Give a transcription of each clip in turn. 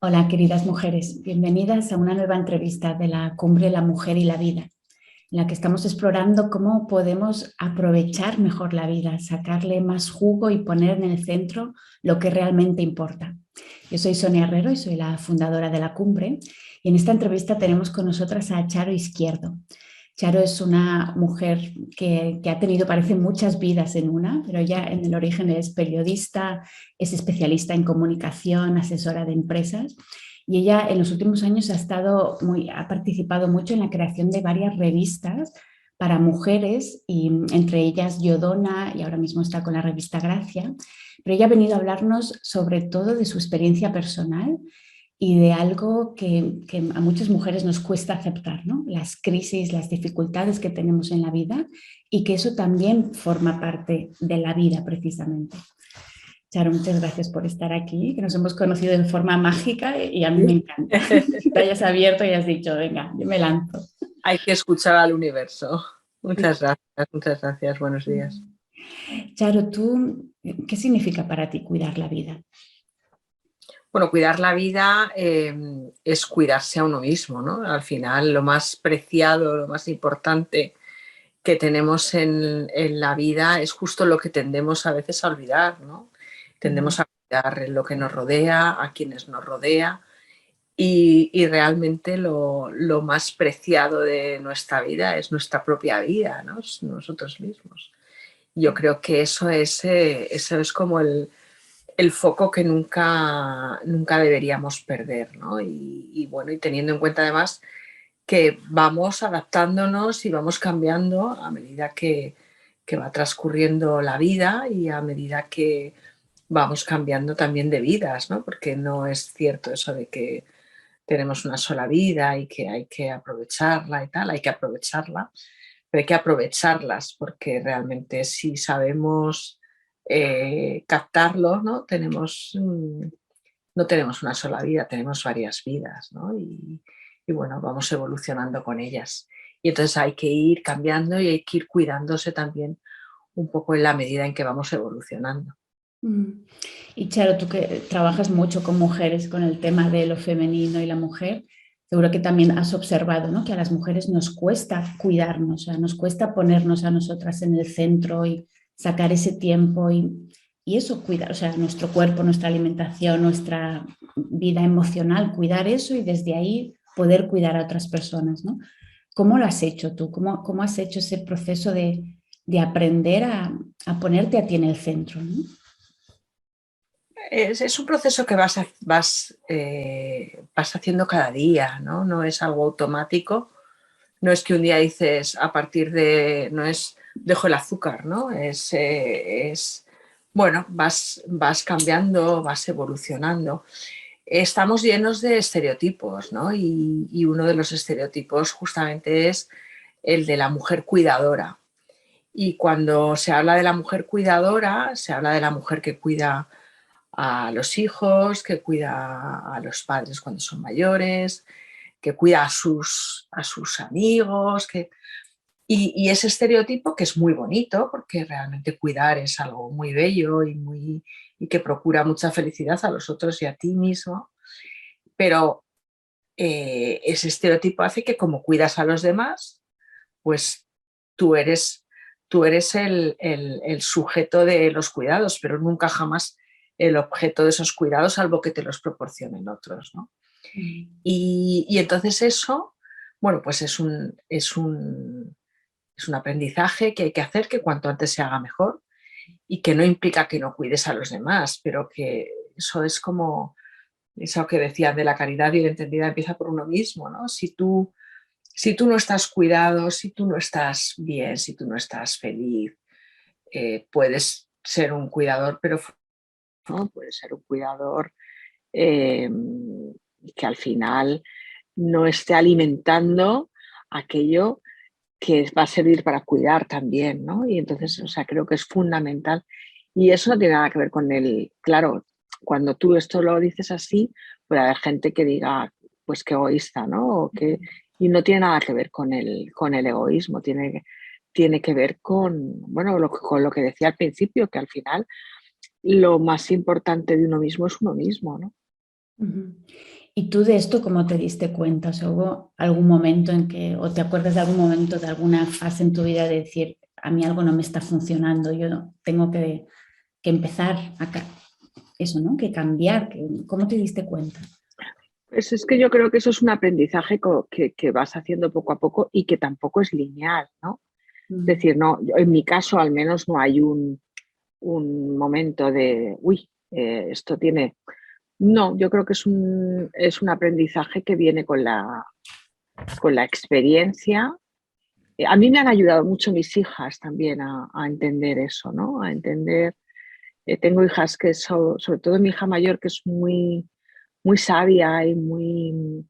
Hola, queridas mujeres. Bienvenidas a una nueva entrevista de la Cumbre La Mujer y la Vida, en la que estamos explorando cómo podemos aprovechar mejor la vida, sacarle más jugo y poner en el centro lo que realmente importa. Yo soy Sonia Herrero y soy la fundadora de la Cumbre, y en esta entrevista tenemos con nosotras a Charo Izquierdo. Charo es una mujer que ha tenido, parece, muchas vidas en una, pero ella en el origen es periodista, es especialista en comunicación, asesora de empresas, y ella en los últimos años ha participado mucho en la creación de varias revistas para mujeres, y entre ellas Yodona, y ahora mismo está con la revista Gracia, pero ella ha venido a hablarnos sobre todo de su experiencia personal y de algo que a muchas mujeres nos cuesta aceptar, ¿no? Las crisis, las dificultades que tenemos en la vida, y que eso también forma parte de la vida precisamente. Charo, muchas gracias por estar aquí, que nos hemos conocido de forma mágica y a mí me Sí. encanta que te hayas abierto y has dicho, venga, yo me lanzo. Hay que escuchar al universo. Muchas gracias, muchas gracias. Buenos días. Charo, ¿qué significa para ti cuidar la vida? Bueno, cuidar la vida es cuidarse a uno mismo, ¿no? Al final, lo más preciado, lo más importante que tenemos en la vida es justo lo que tendemos a veces a olvidar, ¿no? Tendemos a cuidar lo que nos rodea, a quienes nos rodea y realmente lo más preciado de nuestra vida es nuestra propia vida, ¿no? Es nosotros mismos. Yo creo que eso es como el foco que nunca deberíamos perder, ¿no? Y bueno, y teniendo en cuenta además que vamos adaptándonos y vamos cambiando a medida que va transcurriendo la vida y a medida que vamos cambiando también de vidas, ¿no? Porque no es cierto eso de que tenemos una sola vida y que hay que aprovecharla y tal, hay que aprovecharla, pero hay que aprovecharlas porque realmente si sabemos captarlo, ¿no? No tenemos una sola vida, tenemos varias vidas, ¿no? Y bueno, vamos evolucionando con ellas. Y entonces hay que ir cambiando y hay que ir cuidándose también un poco en la medida en que vamos evolucionando. Mm. Y Charo, tú que trabajas mucho con mujeres, con el tema de lo femenino y la mujer, seguro que también has observado, ¿no? Que a las mujeres nos cuesta cuidarnos, o sea, nos cuesta ponernos a nosotras en el centro y sacar ese tiempo y eso, cuidar, o sea, nuestro cuerpo, nuestra alimentación, nuestra vida emocional, cuidar eso y desde ahí poder cuidar a otras personas, ¿no? ¿Cómo lo has hecho tú? ¿Cómo has hecho ese proceso de aprender a ponerte a ti en el centro, ¿no? Es un proceso que vas haciendo cada día, ¿no? No es algo automático. No es que un día dices a partir de, no es dejo el azúcar, ¿no? Bueno, vas cambiando, vas evolucionando. Estamos llenos de estereotipos, ¿no? Y uno de los estereotipos justamente es el de la mujer cuidadora. Y cuando se habla de la mujer cuidadora, se habla de la mujer que cuida a los hijos, que cuida a los padres cuando son mayores, que cuida a sus amigos, y ese estereotipo que es muy bonito porque realmente cuidar es algo muy bello y que procura mucha felicidad a los otros y a ti mismo, pero ese estereotipo hace que como cuidas a los demás, pues tú eres, tú eres el sujeto de los cuidados, pero nunca jamás el objeto de esos cuidados, salvo que te los proporcionen otros, ¿no? Y entonces eso, bueno, pues es un aprendizaje que hay que hacer, que cuanto antes se haga mejor y que no implica que no cuides a los demás, pero que eso es como eso que decían de la caridad bien entendida empieza por uno mismo, ¿no? Si tú no estás cuidado, si tú no estás bien, si tú no estás feliz, puedes ser un cuidador, pero ¿no? Puedes ser un cuidador eh, que al final no esté alimentando aquello que va a servir para cuidar también, ¿no? Y entonces, o sea, creo que es fundamental. Y eso no tiene nada que ver con el, claro, cuando tú esto lo dices así, puede haber gente que diga, pues qué egoísta, ¿no? Y no tiene nada que ver con el egoísmo, tiene que ver con, bueno, con lo que decía al principio, que al final lo más importante de uno mismo es uno mismo, ¿no? Ujú. ¿Y tú de esto cómo te diste cuenta? O sea, ¿hubo algún momento en que, o te acuerdas de algún momento, de alguna fase en tu vida de decir, a mí algo no me está funcionando, yo tengo que empezar eso, ¿no? Que cambiar? ¿Cómo te diste cuenta? Pues es que yo creo que eso es un aprendizaje que vas haciendo poco a poco y que tampoco es lineal, ¿no? Es decir, no, en mi caso al menos no hay un momento de, uy, esto tiene... No, yo creo que es un aprendizaje que viene con la experiencia. A mí me han ayudado mucho mis hijas también a entender eso, ¿no? A entender, tengo hijas que sobre todo mi hija mayor, que es muy, muy sabia y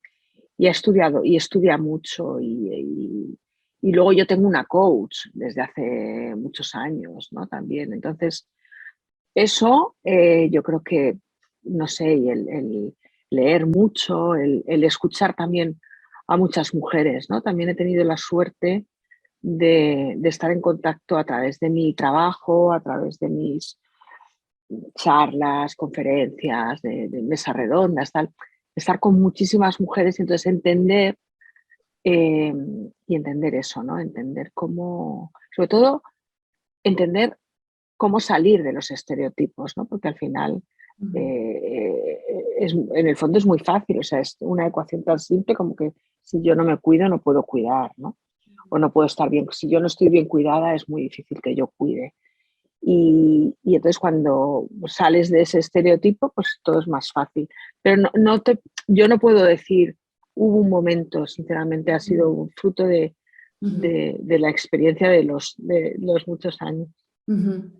ha estudiado y estudia mucho y luego yo tengo una coach desde hace muchos años, ¿no? También. Entonces, eso yo creo que, no sé, y el leer mucho, el escuchar también a muchas mujeres, ¿no? También he tenido la suerte de estar en contacto a través de mi trabajo, a través de mis charlas, conferencias, de mesas redondas, tal, estar con muchísimas mujeres y entonces y entender eso, ¿no? Entender cómo, sobre todo, entender cómo salir de los estereotipos, ¿no? Porque al final, en el fondo es muy fácil, o sea, es una ecuación tan simple como que si yo no me cuido no puedo cuidar, ¿no? O no puedo estar bien, si yo no estoy bien cuidada es muy difícil que yo cuide. Y entonces cuando sales de ese estereotipo, pues todo es más fácil. Pero yo no puedo decir, hubo un momento, sinceramente, ha sido un fruto de la experiencia de los muchos años. Uh-huh.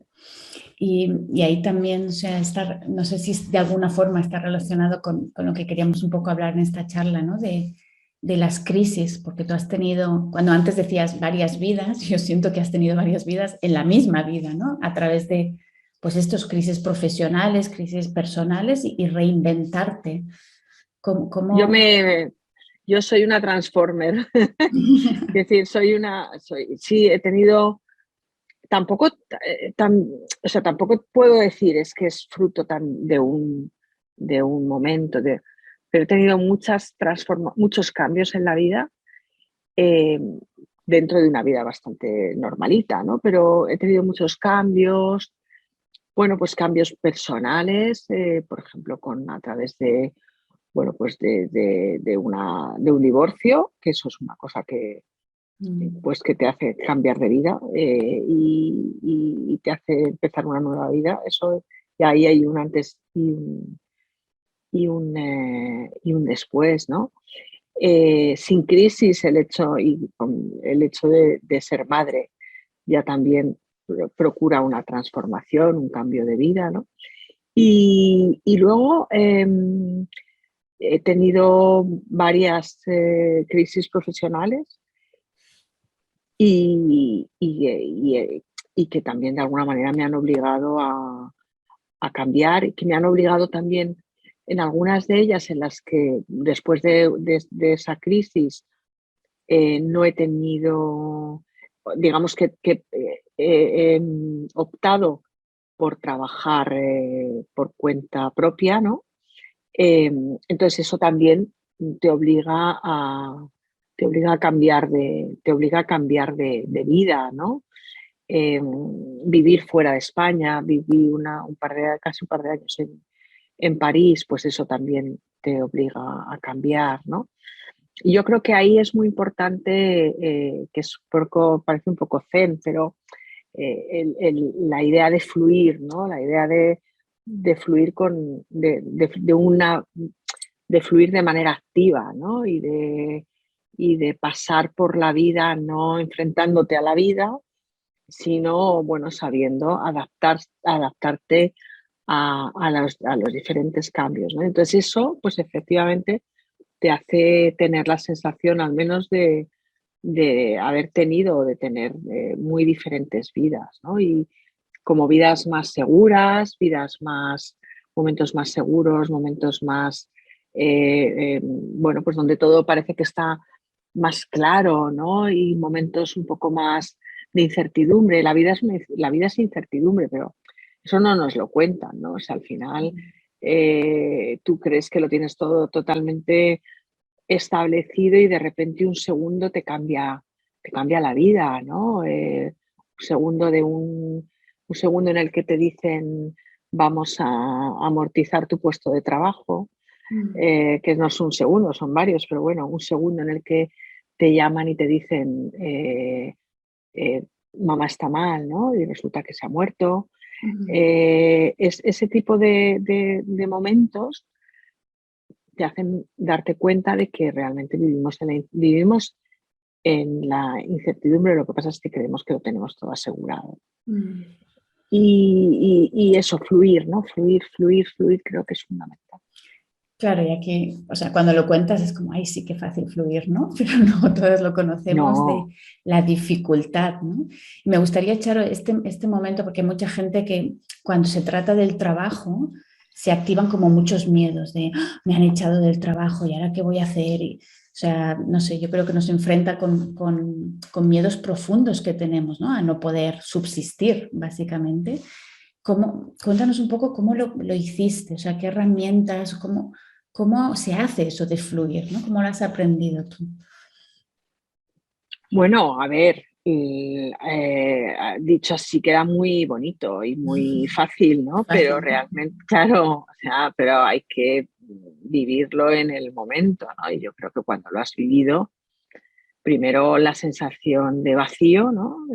Y ahí también, o sea, no sé si de alguna forma está relacionado con lo que queríamos un poco hablar en esta charla, ¿no? De las crisis, porque tú has tenido, cuando antes decías varias vidas, yo siento que has tenido varias vidas en la misma vida, ¿no? A través de, pues, estos crisis profesionales, crisis personales y reinventarte. ¿Cómo? Yo soy una transformer, es decir, sí, he tenido, tampoco, o sea, tampoco puedo decir es que es fruto de un momento, pero he tenido muchos cambios en la vida, eh, dentro de una vida bastante normalita, ¿no? Pero he tenido muchos cambios, bueno, pues cambios personales, por ejemplo, a través de, bueno, pues de un divorcio, que eso es una cosa pues que te hace cambiar de vida, y te hace empezar una nueva vida. Eso, y ahí hay un antes y un después, ¿no? Sin crisis, el hecho de ser madre ya también procura una transformación, un cambio de vida, ¿no? Y luego he tenido varias crisis profesionales y que también de alguna manera me han obligado a cambiar y que me han obligado también en algunas de ellas en las que después de esa crisis no he tenido, digamos que he optado por trabajar por cuenta propia, ¿no? Entonces eso también te obliga a cambiar de vida, ¿no? Vivir fuera de España, viví casi un par de años en París, pues eso también te obliga a cambiar, ¿no? Y yo creo que ahí es muy importante, parece un poco zen, pero la idea de fluir, ¿no? La idea de fluir de fluir de manera activa, ¿no? Y de pasar por la vida no enfrentándote a la vida, sino, bueno, sabiendo adaptarte a los diferentes cambios, ¿no? Entonces eso, pues efectivamente, te hace tener la sensación al menos de haber tenido o de tener muy diferentes vidas, ¿no? Y como vidas más seguras, momentos más seguros, momentos más, bueno, pues donde todo parece que está más claro, ¿no? Y momentos un poco más de incertidumbre. La vida es incertidumbre, pero eso no nos lo cuentan, ¿no? O sea, al final tú crees que lo tienes todo totalmente establecido y de repente un segundo te cambia la vida, ¿no? Un segundo en el que te dicen vamos a amortizar tu puesto de trabajo, que no es un segundo, son varios, pero bueno, un segundo en el que te llaman y te dicen mamá está mal, ¿no? Y resulta que se ha muerto. Ese tipo de momentos te hacen darte cuenta de que realmente vivimos en la incertidumbre. Lo que pasa es que creemos que lo tenemos todo asegurado. Y eso, fluir, ¿no? Fluir, creo que es fundamental. Claro, y aquí, o sea, cuando lo cuentas es como, ay, sí, qué fácil fluir, ¿no? Pero no todos lo conocemos de la dificultad, ¿no? Y me gustaría, Charo, este momento, porque hay mucha gente que cuando se trata del trabajo se activan como muchos miedos de, "Ah, me han echado del trabajo y ahora qué voy a hacer". Y, o sea, no sé, yo creo que nos enfrenta con miedos profundos que tenemos, ¿no? A no poder subsistir, básicamente. Cuéntanos un poco cómo lo hiciste, o sea, qué herramientas, cómo se hace eso de fluir, ¿no? ¿Cómo lo has aprendido tú? Bueno, a ver, dicho así queda muy bonito y muy fácil, ¿no? Fácil, Pero ¿no? realmente, claro, o sea, pero hay que vivirlo en el momento, ¿no? Y yo creo que cuando lo has vivido, primero la sensación de vacío, ¿no?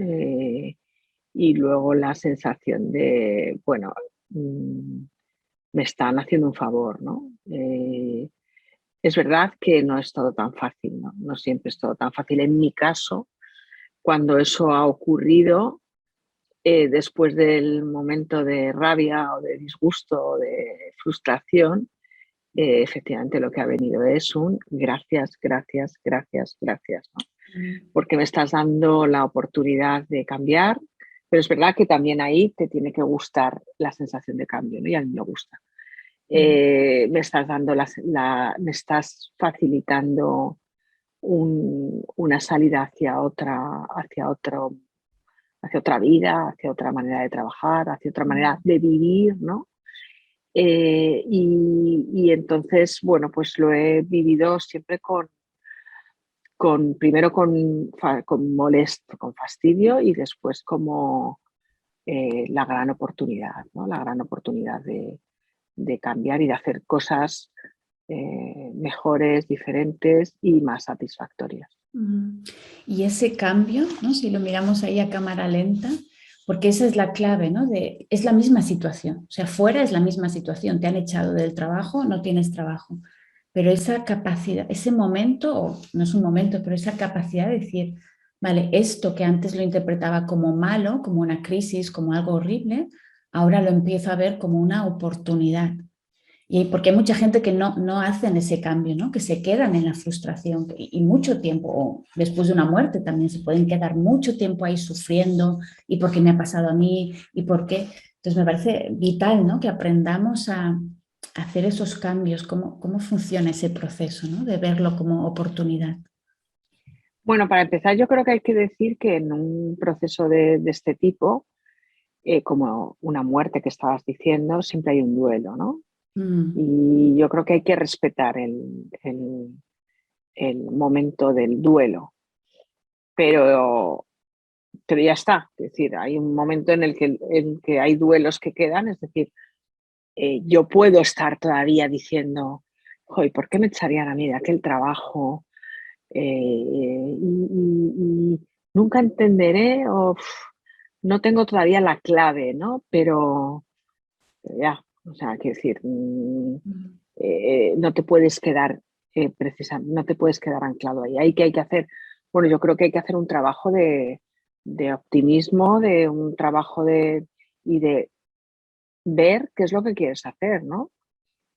Y luego la sensación de, bueno, me están haciendo un favor, ¿no? Es verdad que no es todo tan fácil, ¿no? No siempre es todo tan fácil. En mi caso, cuando eso ha ocurrido, después del momento de rabia o de disgusto o de frustración, efectivamente lo que ha venido es un gracias, gracias, gracias, gracias, ¿no? Porque me estás dando la oportunidad de cambiar, pero es verdad que también ahí te tiene que gustar la sensación de cambio, ¿no? Y a mí me gusta. Me estás dando me estás facilitando una salida hacia otra vida, hacia otra manera de trabajar, hacia otra manera de vivir, ¿no? Y entonces, bueno, pues lo he vivido siempre primero con molesto, con fastidio y después como la gran oportunidad, ¿no? La gran oportunidad de cambiar y de hacer cosas mejores, diferentes y más satisfactorias. Y ese cambio, ¿no? Si lo miramos ahí a cámara lenta, porque esa es la clave, ¿no? Es la misma situación, o sea, fuera es la misma situación, te han echado del trabajo, no tienes trabajo, pero esa capacidad, ese momento, o no es un momento, pero esa capacidad de decir, vale, esto que antes lo interpretaba como malo, como una crisis, como algo horrible, ahora lo empiezo a ver como una oportunidad. Y porque hay mucha gente que no hacen ese cambio, ¿no? Que se quedan en la frustración y mucho tiempo, o después de una muerte también se pueden quedar mucho tiempo ahí sufriendo y por qué me ha pasado a mí y por qué. Entonces me parece vital, ¿no? Que aprendamos a hacer esos cambios, cómo funciona ese proceso, ¿no? De verlo como oportunidad. Bueno, para empezar, yo creo que hay que decir que en un proceso de este tipo, como una muerte que estabas diciendo, siempre hay un duelo, ¿no? Y yo creo que hay que respetar el momento del duelo, pero ya está. Es decir, hay un momento en el que hay duelos que quedan, es decir, yo puedo estar todavía diciendo, "Joy, ¿por qué me echarían a mí de aquel trabajo? Y nunca entenderé o no tengo todavía la clave, ¿no? Pero ya, o sea, quiero decir, no te puedes quedar no te puedes quedar anclado ahí. ¿Qué hay que hacer? Bueno, yo creo que hay que hacer un trabajo de optimismo, de un trabajo y de ver qué es lo que quieres hacer, ¿no?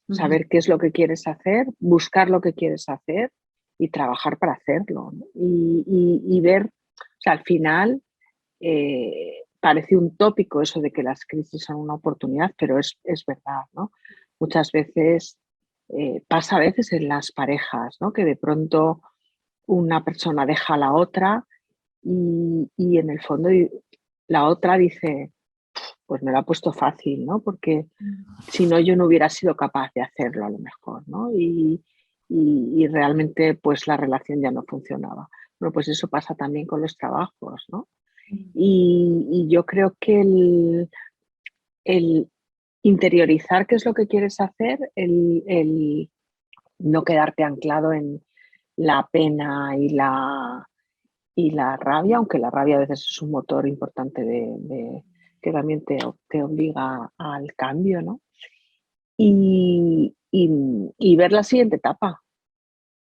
Saber qué es lo que quieres hacer, buscar lo que quieres hacer y trabajar para hacerlo, ¿no? Y ver, o sea, al final parece un tópico eso de que las crisis son una oportunidad, pero es verdad, ¿no? Muchas veces pasa a veces en las parejas, ¿no? Que de pronto una persona deja a la otra y en el fondo la otra dice, pues me lo ha puesto fácil, ¿no? Porque si no, yo no hubiera sido capaz de hacerlo a lo mejor, ¿no? Y realmente pues la relación ya no funcionaba. Bueno, pues eso pasa también con los trabajos, ¿no? Y yo creo que el interiorizar qué es lo que quieres hacer, el no quedarte anclado en la pena y la rabia, aunque la rabia a veces es un motor importante que también te obliga al cambio, ¿no? Y ver la siguiente etapa,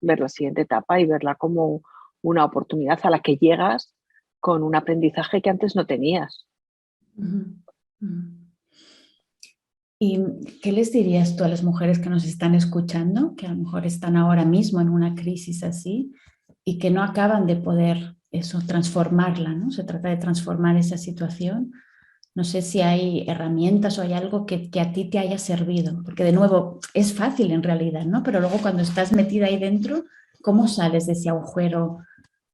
y verla como una oportunidad a la que llegas con un aprendizaje que antes no tenías. ¿Y qué les dirías tú a las mujeres que nos están escuchando, que a lo mejor están ahora mismo en una crisis así y que no acaban de poder eso, transformarla, ¿no? Se trata de transformar esa situación. No sé si hay herramientas o hay algo que a ti te haya servido, porque de nuevo es fácil en realidad, ¿no? Pero luego cuando estás metida ahí dentro, ¿cómo sales de ese agujero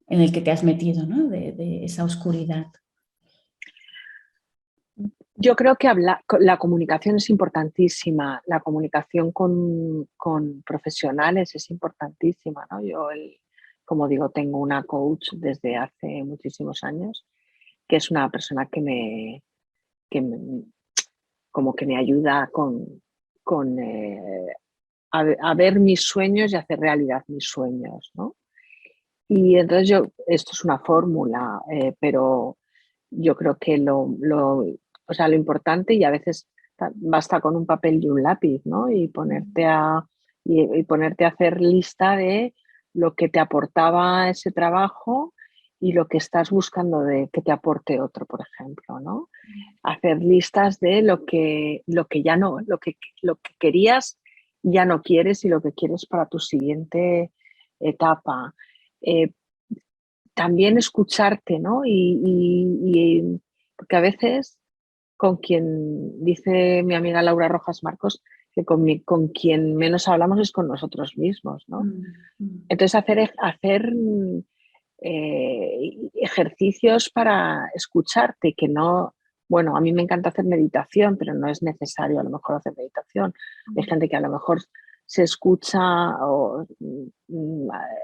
en el que te has metido, ¿no? De esa oscuridad? Yo creo que la comunicación es importantísima, la comunicación con profesionales es importantísima, ¿no? Yo, como digo, tengo una coach desde hace muchísimos años, que es una persona como que me ayuda a ver mis sueños y hacer realidad mis sueños, ¿no? Y entonces esto es una fórmula, pero yo creo que o sea, lo importante, y a veces basta con un papel y un lápiz, ¿no? Y ponerte a hacer lista de lo que te aportaba ese trabajo y lo que estás buscando de que te aporte otro, por ejemplo, ¿no? Hacer listas de lo que ya no, lo que querías ya no quieres y lo que quieres para tu siguiente etapa. También escucharte, ¿no? Porque a veces con quien, dice mi amiga Laura Rojas Marcos, que con quien menos hablamos es con nosotros mismos, ¿no? Entonces hacer ejercicios para escucharte, que no, bueno, a mí me encanta hacer meditación, pero no es necesario a lo mejor hacer meditación. Hay gente que a lo mejor se escucha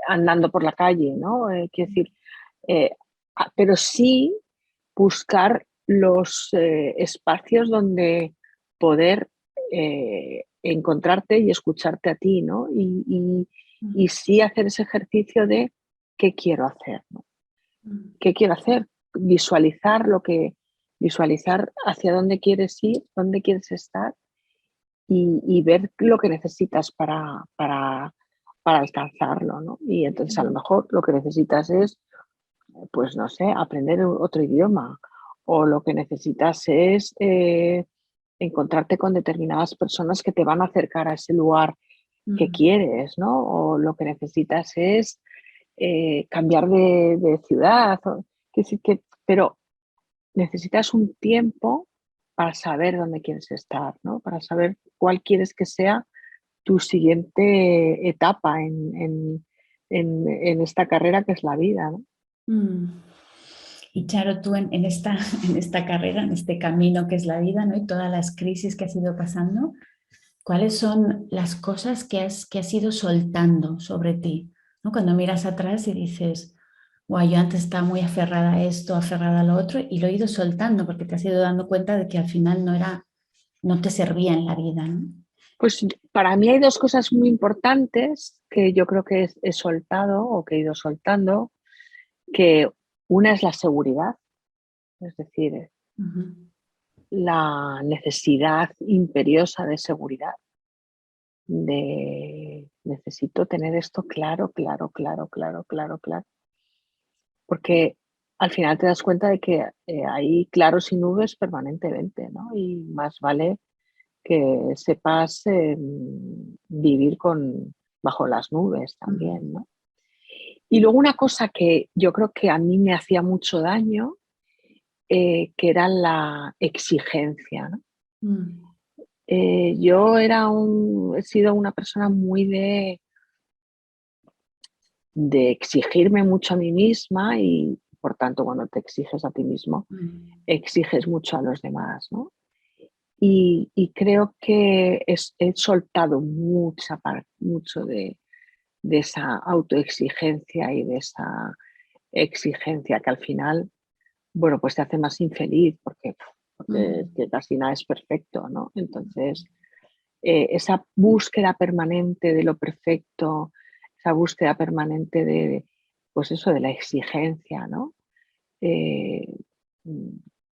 andando por la calle, ¿no? Quiero decir, pero sí buscar los espacios donde poder encontrarte y escucharte a ti, ¿no? Y sí hacer ese ejercicio de qué quiero hacer, ¿no? ¿Qué quiero hacer? Visualizar hacia dónde quieres ir, dónde quieres estar y ver lo que necesitas para alcanzarlo, ¿no? Y entonces a lo mejor lo que necesitas es, pues no sé, aprender otro idioma, o lo que necesitas es encontrarte con determinadas personas que te van a acercar a ese lugar que quieres, ¿no? O lo que necesitas es cambiar de ciudad. Pero necesitas un tiempo para saber dónde quieres estar, ¿no? Para saber cuál quieres que sea tu siguiente etapa en esta carrera que es la vida, ¿no? Y Charo, tú en esta carrera, en este camino que es la vida, ¿no? Y todas las crisis que has ido pasando, ¿cuáles son las cosas que has ido soltando sobre ti? ¿No? Cuando miras atrás y dices, wow, yo antes estaba muy aferrada a esto, aferrada a lo otro, y lo he ido soltando porque te has ido dando cuenta de que al final no te servía en la vida, ¿no? Pues para mí hay dos cosas muy importantes que yo creo que he soltado o que he ido soltando, que una es la seguridad, es decir, la necesidad imperiosa de seguridad, de necesito tener esto claro, porque al final te das cuenta de que hay claros y nubes permanentemente, ¿no? Y más vale que sepas vivir bajo las nubes también, ¿no? Y luego una cosa que yo creo que a mí me hacía mucho daño, que era la exigencia, ¿no? Yo he sido una persona muy de exigirme mucho a mí misma y por tanto cuando te exiges a ti mismo, exiges mucho a los demás, ¿no? y creo que he soltado mucho de esa autoexigencia y de esa exigencia que al final, bueno, pues te hace más infeliz porque que casi nada es perfecto, ¿no? Entonces, esa búsqueda permanente de lo perfecto, esa búsqueda permanente de, pues eso, de la exigencia, ¿no?